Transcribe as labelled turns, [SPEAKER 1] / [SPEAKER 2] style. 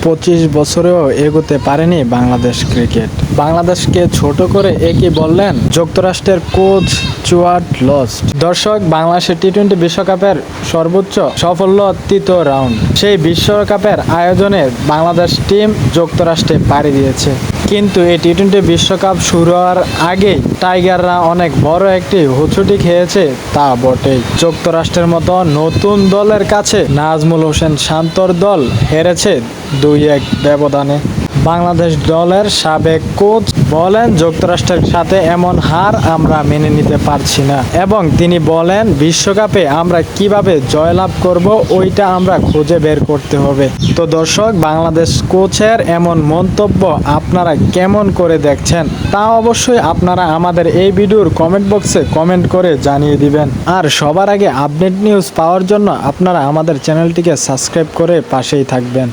[SPEAKER 1] 25 বছরেও এগোতে পারেনি বাংলাদেশ ক্রিকেট। বাংলাদেশকে ছোট করে একই বললেন যুক্তরাষ্ট্রের কোচ স্টুয়ার্ট লস। দর্শক, বাংলাদেশের টি-20 বিশ্বকাপের সর্বোচ্চ সাফল্য তৃতীয় রাউন্ড। সেই বিশ্বকাপের আয়োজনে বাংলাদেশ টিম যুক্তরাষ্ট্রে পাড়ি দিয়েছে। কিন্তু এই টি-20 বিশ্বকাপ শুরু হওয়ার আগেই টাইগাররা অনেক বড় একটি হোঁচট খেয়েছে তা বটেই। যুক্তরাষ্ট্রের মতো নতুন দলের কাছে নাজমুল হোসেন শান্তর দল হেরেছে 2-1 ব্যবধানে। বাংলাদেশ দলের সাবেক কোচ বলেন, যুক্তরাষ্ট্রের সাথে এমন হার আমরা মেনে নিতে পারছি না এবং তিনি বলেন বিশ্বকাপে আমরা কিভাবে জয়লাভ করব ওইটা আমরা খুঁজে বের করতে হবে। তো দর্শক, বাংলাদেশ কোচের এমন মন্তব্য আপনারা কেমন করে দেখছেন তা অবশ্যই আপনারা আমাদের এই ভিডিওর কমেন্ট বক্সে কমেন্ট করে জানিয়ে দিবেন। আর সবার আগে আপডেট নিউজ পাওয়ার জন্য আপনারা আমাদের চ্যানেলটিকে সাবস্ক্রাইব করে পাশেই থাকবেন।